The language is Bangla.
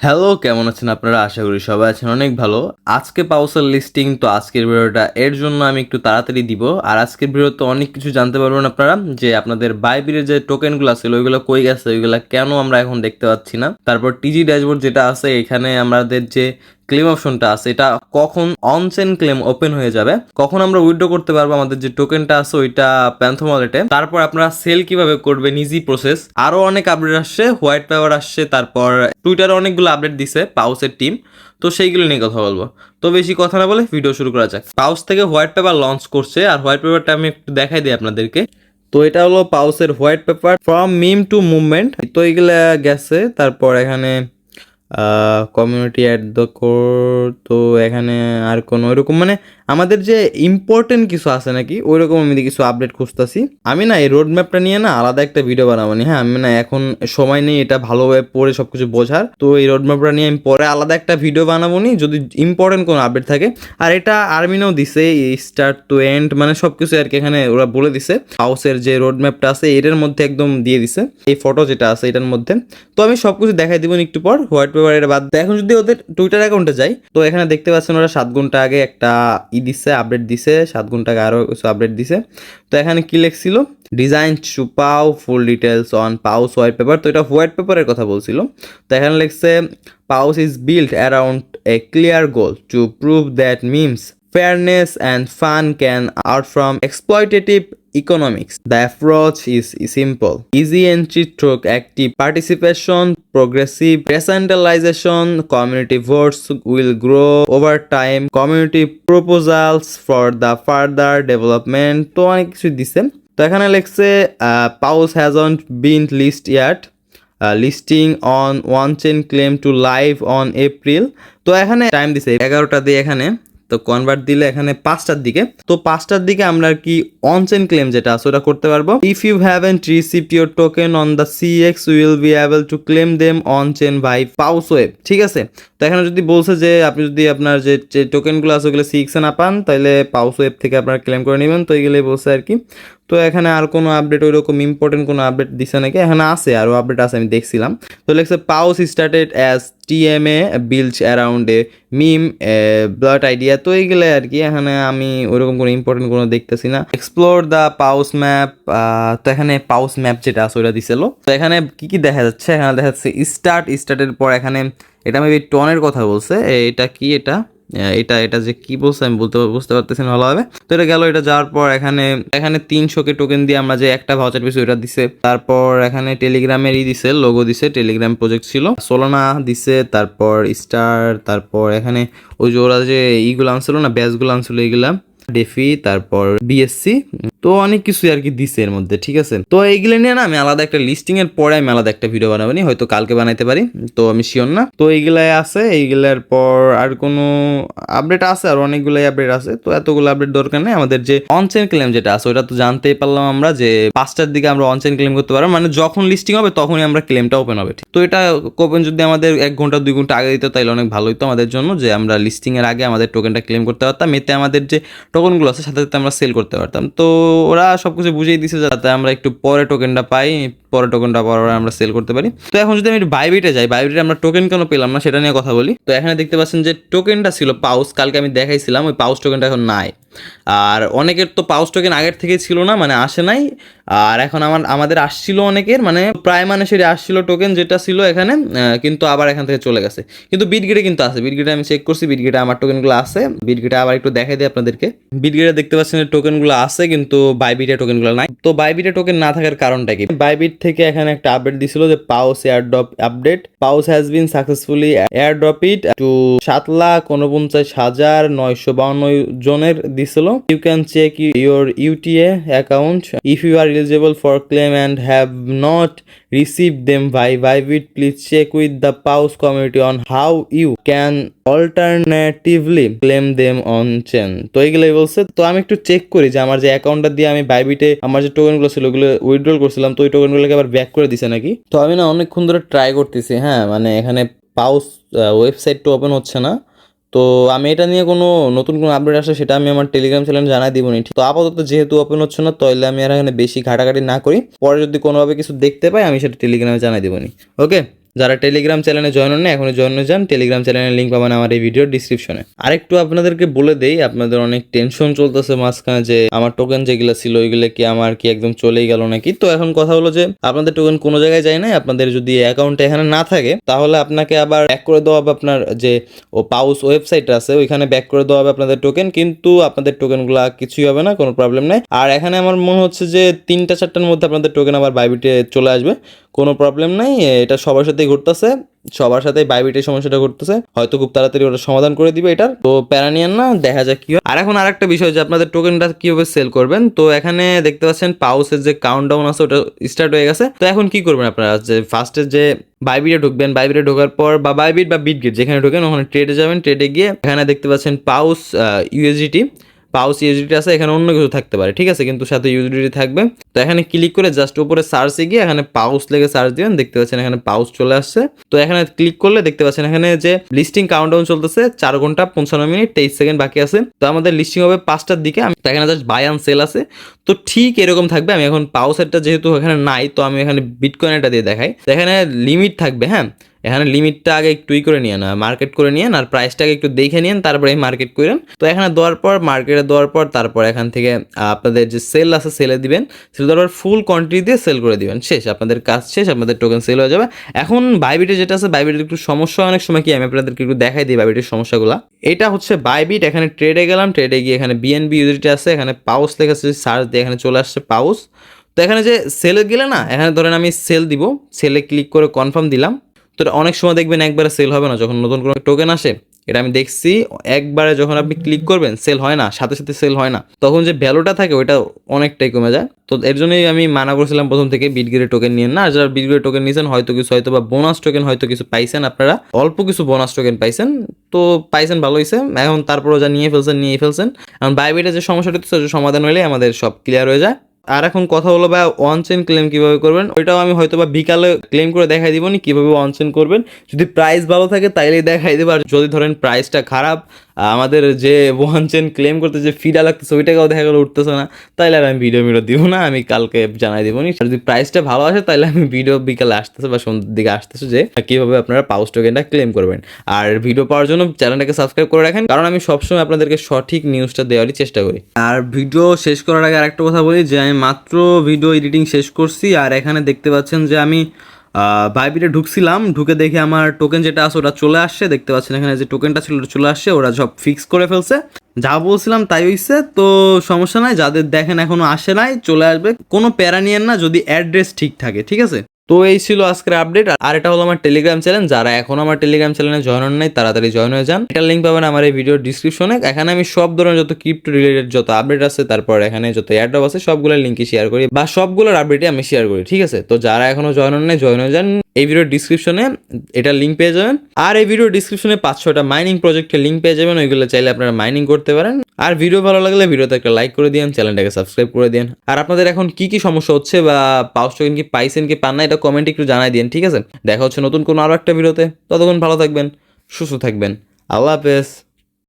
হ্যালো, কেমন আছেন আপনারা? আশা করি সবাই আছেন অনেক ভালো। আজকে পাউসের লিস্টিং তো আজকের ভিডিওটা এর জন্য আমি একটু তাড়াতাড়ি দিব। আর আজকের ভিডিওতে অনেক কিছু জানতে পারবেন আপনারা, যে আপনাদের বাইবিরের যে টোকেনগুলো ছিল ওইগুলো কই গেছে, ওইগুলো কেন আমরা এখন দেখতে পাচ্ছি না। তারপর টিজি ড্যাশবোর্ড যেটা আছে, এখানে আমাদের যে ক্লেম অপশনটা আছে, এটা কখন অনচেন ক্লেম ওপেন হয়ে যাবে, কখন আমরা উইথড্র করতে পারবো আমাদের যে টোকেনটা আছে ওইটা প্যান্থম ওয়ালেটে, তারপর আপনারা সেল কিভাবে করবেন, ইজি প্রসেস। আরো অনেক আপডেট আসছে, হোয়াইট পেপার আসছে, তারপর টুইটারে অনেকগুলো আপডেট দিছে পাউসের টিম। তো সেইগুলো নিয়ে কথা বলবো। তো বেশি কথা না বলে ভিডিও শুরু করা যাক। পাউস থেকে হোয়াইট পেপার লঞ্চ করছে, আর হোয়াইট পেপারটা আমি একটু দেখাই দিই আপনাদেরকে। তো এটা হলো পাউসের white paper from meme to movement. তো এইগুলা গেছে। তারপর এখানে কমিউনিটি অ্যাট দ্য কোর। তো এখানে আর কোনো ওইরকম মানে আমাদের যে ইম্পর্টেন্ট কিছু আছে নাকি ওইরকম আমি কিছু আপডেট খুঁজতেছি। আমি না এই রোড ম্যাপটা নিয়ে না আলাদা একটা ভিডিও বানাবো নি। হ্যাঁ, আমি না এখন সময় নেই এটা ভালোভাবে পড়ে সবকিছু বোঝার। তো এই রোড ম্যাপটা নিয়ে আমি পরে আলাদা একটা ভিডিও বানাবো নি যদি ইম্পর্টেন্ট কোনো আপডেট থাকে। আর এটা আর্মিনেও দিছে, স্টার্ট টু এন্ড মানে সবকিছু আর কি এখানে ওরা বলে দিছে। হাউসের যে রোড ম্যাপটা আছে এটার মধ্যে একদম দিয়ে দিছে, এই ফটো যেটা আছে এটার মধ্যে। তো আমি সবকিছু দেখাই দিব একটু পর। হোয়াইট পেপার এটা বাদ দেয়। এখন যদি ওদের টুইটার অ্যাকাউন্টে যাই, তো এখানে দেখতে পাচ্ছেন ওরা 7 ঘন্টা আগে একটা দিচ্ছে, আপডেট দিছে। 7 ঘন্টা আগে আরো কিছু আপডেট দিছে। তো এখানে কি লেখছিল, design to pow full details on Paws white paper. তো এটা হোয়াইট পেপারের কথা বলছিল। তো এখানে লিখছে Paws is build around a clear goal to prove that memes fairness and fun can out from exploitative economics. The approach is simple: easy entry through active participation, progressive decentralization, community votes will grow over time, community proposals for the further development. তো অনেক কিছু দিছে। তো এখানে লেখছে পাউস hasn't been list yet, listing on one chain claim to live on April. তো এখানে টাইম দিছে 11টা দিয়ে এখানে। তো কনভার্ট দিলে এখানে 5টার দিকে। তো 5টার দিকে আমরা কি অন চেন ক্লেম যেটা আছে ওটা করতে পারবো। If you haven't received your token on the CX will be able to claim them on chain by pause web. ঠিক আছে। তো এখানে যদি বলছে যে আপনি যদি আপনার যে টোকেনগুলো আছে ওগুলো সিএক্সে না পান, তাহলে পাউস ওয়েব থেকে আপনারা ক্লেম করে নেবেন। তো এইগুলোই বলছে আর কি। তো এখানে আর কোনো আপডেট ওইরকম ইম্পর্টেন্ট কোনো আপডেট দিছে নাকি, এখানে আছে আরও আপডেট আছে, আমি দেখছিলাম। তো লেখছে Paws started as TMA build around a meme blood idea. তো এইগুলো আর কি, এখানে আমি ওইরকম কোনো ইম্পর্টেন্ট কোনো দেখতেছি না। Explore the pause map. তো এখানে পাউস ম্যাপ যেটা আছে ওইটা দিছিল। তো এখানে কি কি দেখা যাচ্ছে, এখানে দেখা যাচ্ছে স্টার্টের পর এখানে এটা মেবি টনের কথা বলছে। এটা কি, এটা এটা এটা যে কি বলছে আমি বুঝতে পারতেছি না ভালোভাবে। তো এটা গেল। এটা যাওয়ার পর এখানে এখানে 300 টোকেন দিয়ে আমরা যে একটা ভাউচার পেয়েছি ওটা দিছে। তারপর এখানে টেলিগ্রামের দিছে, লোগো দিছে, টেলিগ্রাম প্রজেক্ট ছিল। সোলানা দিছে, তারপর স্টার, তারপর এখানে ওই যে ওরা যে ইগুলো আনছিল না, ব্যাচগুলো আনছিল এইগুলা, ডেফি, তারপর বিএসসি। তো অনেক কিছু আর কি দিছে এর মধ্যে। ঠিক আছে। তো এইগুলো নিয়ে না আমি আলাদা একটা লিস্টিং এর পরে আমি আলাদা একটা ভিডিও বানাবো, হয়তো কালকে বানাইতে পারি। তো আমি শিওর না। তো এইগুলাই আছে। এইগুলার পর আর কোনো আপডেট আছে, আর অনেকগুলাই আপডেট আছে। তো এতগুলো আপডেট দরকার নেই। আমাদের যে অনচেন ক্লেম যেটা আছে ওটা তো জানতেই পারলাম আমরা, যে 5টার দিকে আমরা অনচেন ক্লেম করতে পারবো, মানে যখন লিস্টিং হবে তখনই আমরা ক্লেমটা ওপেন হবে। তো এটা ওপেন যদি আমাদের 1 ঘন্টা 2 ঘন্টা আগে দিত তাহলে অনেক ভালো হতো আমাদের জন্য, যে আমরা লিস্টিং এর আগে আমাদের টোকেনটা ক্লেম করতে পারতাম। এতে আমাদের যে টোকেনগুলো আছে সাথে সাথে আমরা সেল করতে পারতাম। তো ওরা সবকিছু বুঝিয়ে দিছে যাতে আমরা একটু পরে টোকেনটা পাই, পরে টোকেনটা পরে আমরা সেল করতে পারি। তো এখন যদি আমি বাইবিটে যাই, বাইবিটে আমরা টোকেন কেন পেলাম না সেটা নিয়ে কথা বলি। তো এখানে দেখতে পাচ্ছেন যে টোকেনটা ছিল পাউস, কালকে আমি দেখাইছিলাম, ওই পাউস টোকেনটা এখন নাই। আর অনেকের তো পাউস টোকেন আগের থেকে ছিল না, মানে আসে নাই। আর এখন আমাদের আসছিল অনেকের, মানে প্রায় মানুষেরই আসছিল টোকেন যেটা ছিল এখানে, কিন্তু আবার এখান থেকে চলে গেছে। কিন্তু বিটগেটে কিন্তু আছে, বিটগেটে আমি চেক করছি, বিটগেটে আমার টোকেনগুলো আছে। বিটগেটে আবার একটু দেখাই দিই আপনাদেরকে। বিটগেটে দেখতে পাচ্ছেন যে টোকেনগুলো আছে, কিন্তু বাইবিটে টোকেনগুলো নাই। তো বাইবিটে টোকেন না থাকার কারণটা কি, বাইবিট থেকে এখানে একটা আপডেট দিছিল যে Paws airdrop update, Paws has been successfully airdrop it to 7,49,952 জনের দিছিল। You can check your UTA account if you are eligible for claim and have not received them by Bybit. Please check with the Paus community on how you can alternatively claim them on chain. তো এইগুলোই বলছে। তো আমি একটু চেক করি যে আমার যে অ্যাকাউন্টটা দিয়ে আমি বাইবিটে আমার যে টোকেনগুলো ছিল ওগুলো উইথড্রল করছিলাম, তো ওই টোকেনগুলোকে আবার ব্যাক করে দিছে নাকি। তো আমি না অনেকক্ষণ ধরে ট্রাই করতেছি, হ্যাঁ, মানে এখানে পাউস ওয়েবসাইটটা ওপেন হচ্ছে না। তো আমি এটা নিয়ে কোনো নতুন কোনো আপডেট আসে সেটা আমি আমার টেলিগ্রাম চ্যানেলে জানাই দিবনি। তো আপাতত যেহেতু ওপেন হচ্ছে না, তাহলে আমি আর এখানে বেশি ঘাটাঘাটি না করি, পরে যদি কোনোভাবে কিছু দেখতে পাই আমি সেটা টেলিগ্রামে জানাই দিবনি। ওকে। যারা টেলিগ্রাম চ্যানেলে জয়েন হন না এখনই জয়েন হয়ে যান, টেলিগ্রাম চ্যানেলের লিঙ্ক পাবেন আমার এই ভিডিওর ডিসক্রিপশনে। আরেকটু আপনাদেরকে বলে দেই, আপনাদের অনেক টেনশন চলতেছে মাঝখানে যে আমার টোকেন যেগুলো ছিল ওইগুলো কি আমার কি একদম চলেই গেল নাকি। তো এখন কথা হলো যে আপনাদের টোকেন কোনো জায়গায় যায় না, আপনাদের যদি অ্যাকাউন্টে এখানে না থাকে তাহলে আপনাকে আবার ব্যাক করে দেওয়া হবে আপনার যে পাউস ওয়েবসাইট আছে ওইখানে ব্যাক করে দেওয়া হবে আপনাদের টোকেন, কিন্তু আপনাদের টোকেনগুলো কিছুই হবে না, কোনো প্রবলেম নেই। আর এখানে আমার মনে হচ্ছে যে 3-4টার মধ্যে আপনাদের টোকেন আবার বাইবিটে চলে আসবে, কোনো প্রবলেম নাই। এটা সবার সাথেই ঘটতেছে, সবার সাথে বাইবিটের সমস্যাটা ঘটতেছে, হয়তো খুব তাড়াতাড়ি ওটা সমাধান করে দিবে এটার, তো প্যারা নিয়েন না, দেখা যাক কি হয়। আর এখন আরেকটা বিষয় যে আপনাদের টোকেনটা কিভাবে সেল করবেন, তো এখানে দেখতে পাচ্ছেন পাউসের যে কাউন্টডাউন আছে ওটা স্টার্ট হয়ে গেছে। তো এখন কি করবেন আপনারা, যে ফার্স্টে যে বাইবিটে ঢুকবেন, বাইবিটে ঢোকার পর বা বাইবিট বা বিটগেট যেখানে ঢোকেন ওখানে ট্রেডে যাবেন, ট্রেডে গিয়ে এখানে দেখতে পাচ্ছেন পাউস ইউএসডিটি, পাউস ইউএসডিটি আছে, এখানে অন্য কিছু থাকতে পারে, ঠিক আছে, কিন্তু সাথে ইউএসডিটি থাকবে। তো এখানে ক্লিক করে জাস্ট উপরে সার্চে গিয়ে এখানে পাউস লেগে সার্চ দিবেন, দেখতে পাচ্ছেন এখানে পাউস চলে আসছে। তো এখানে ক্লিক করলে দেখতে পাচ্ছেন এখানে যে লিস্টিং কাউন্টডাউন চলতেছে, 4 ঘন্টা 55 মিনিট 23 সেকেন্ড বাকি আছে। তো আমাদের লিস্টিং হবে 5টার দিকে, তো এখানে জাস্ট বাই অ্যান্ড সেল আছে, তো ঠিক এরকম থাকবে। আমি এখন পাউসেরটা যেহেতু এখানে নাই, তো আমি এখানে বিটকয়েনটা দিয়ে দেখাই। তো এখানে লিমিট থাকবে, হ্যাঁ, এখানে লিমিটটা আগে একটু করে নিয়ে না, মার্কেট করে নিয়েন, আর প্রাইসটাকে একটু দেখে নিন, তারপরে মার্কেট করেন। তো এখানে দেওয়ার পর মার্কেটে দেওয়ার পর তারপর এখান থেকে আপনাদের যে সেল আছে সেলে দিবেন, সেল দেওয়ার পর ফুল কোয়ান্টিটি দিয়ে সেল করে দিবেন, শেষ, আপনাদের কাজ শেষ, আপনাদের টোকেন সেল হয়ে যাবে। এখন বাইবিটে যেটা আছে, বাইবিটের একটু সমস্যা অনেক সময় কি, আমি আপনাদেরকে একটু দেখাই দিই বাইবিটের সমস্যাগুলো। এটা হচ্ছে বাইবিট, এখানে ট্রেডে গেলাম, ট্রেডে গিয়ে এখানে বিএনবি ইউজিটি আছে, এখানে পাউস লেখা আছে, সার্চ দিয়ে এখানে চলে আসছে পাউস। তো এখানে যে সেলে গেলে না, এখানে ধরেন আমি সেল দিব, সেলে ক্লিক করে কনফার্ম দিলাম। তো অনেক সময় দেখবেন একবারে সেল হবে না, যখন নতুন কোনো টোকেন আসে, এটা আমি দেখছি, একবারে যখন আপনি ক্লিক করবেন সেল হয় না, সাথে সাথে সেল হয় না, তখন যে ভ্যালুটা থাকে ওইটা অনেকটাই কমে যায়। তো এর জন্যই আমি মানা করছিলাম প্রথম থেকে বিটগেটের টোকেন নিয়েন না। আর যারা বিটগেটের টোকেন নিয়েছেন হয়তো কিছু, হয়তো বা বোনাস টোকেন হয়তো কিছু পাইছেন, আপনারা অল্প কিছু বোনাস টোকেন পাইছেন, তো পাইছেন, ভালো হয়েছে। এখন তারপরও যা নিয়ে ফেলছেন। এখন বাইবিটে যে সমস্যাটা হচ্ছে সমাধান হলে আমাদের সব ক্লিয়ার হয়ে যায়। আর এখন কথা হলো ভাই ওয়ান চেন ক্লেম কিভাবে করবেন, ওইটাও আমি হয়তো বা বিকালে ক্লেম করে দেখাই দিব নি কিভাবে ওয়ান চেন করবেন। যদি প্রাইস ভালো থাকে তাইলেই দেখাই দেবো, আর যদি ধরেন প্রাইসটা খারাপ, আমাদের যে ওয়ান চেন ক্লেম করতে যে ফিটা লাগতেছে ওইটাকেও দেখা গেলো উঠতেছে না, তাইলে আর আমি ভিডিও দিব না, আমি কালকে জানাই দিব নি। আর যদি প্রাইসটা ভালো আসে তাহলে আমি ভিডিও বিকালে আসতেছে বা সন্ধ্যের দিকে আসতেছে যে কিভাবে আপনারা পাউস টোকেনটা ক্লেম করবেন। আর ভিডিও পাওয়ার জন্য চ্যানেলটাকে সাবস্ক্রাইব করে রাখেন, কারণ আমি সবসময় আপনাদেরকে সঠিক নিউজটা দেওয়ারই চেষ্টা করি। আর ভিডিও শেষ করার আগে আরেকটা কথা বলি যে আমি মাত্র ভিডিও এডিটিং শেষ করছি, আর এখানে দেখতে পাচ্ছেন যে আমি বাইবিটে ঢুকছিলাম, ঢুকে দেখে আমার টোকেন যেটা আছে ওটা চলে আসছে, দেখতে পাচ্ছেন এখানে যে টোকেনটা ছিল ওটা চলে আসছে, ওরা সব ফিক্স করে ফেলছে, যা বলছিলাম তাই হইছে। তো সমস্যা নাই, যাদের দেখেন এখনো আসে নাই চলে আসবে, কোনো প্যারা নিয়েন না যদি অ্যাড্রেস ঠিক থাকে, ঠিক আছে। তো এই ছিল আজকের আপডেট। আর এটা হলো আমার টেলিগ্রাম চ্যানেল, যারা এখন আমার টেলিগ্রাম চ্যানেলে জয়েন হন নাই তাড়াতাড়ি জয়েন হয়ে যান, এটার লিঙ্ক পাবেন আমার এই ভিডিওর ডিসক্রিপশনে। এখানে আমি সব ধরনের যত ক্রিপ্টো রিলেটেড যত আপডেট আছে, তারপর এখানে যত এয়ারড্রপ আছে সবগুলোর লিঙ্কই শেয়ার করি, বা সবগুলোর আপডেটই আমি শেয়ার করি, ঠিক আছে। তো যারা এখনো জয়েন হন নাই জয়েন হয়ে যান, এই ভিডিওর ডিসক্রিপশনে এটার লিঙ্ক পেয়ে যাবেন। আর এই ভিডিওর ডিসক্রিপশনে 5-6টা মাইনিং প্রজেক্টের লিঙ্ক পেয়ে যাবেন, ওইগুলো চাইলে আপনারা মাইনিং করতে পারেন। আর ভিডিও ভালো লাগলে ভিডিওতে একটা লাইক করে দিন, চ্যানেলটাকে সাবস্ক্রাইব করে দিন। আর আপনাদের এখন কি কি সমস্যা হচ্ছে বা পাউস টোকেন কি পাইছেন কি পান না, এটা কমেন্টে একটু জানাই দিন, ঠিক আছে। দেখা হচ্ছে নতুন কোনো আরো একটা ভিডিওতে, ততক্ষণ ভালো থাকবেন, সুস্থ থাকবেন, আল্লাহ হাফেজ।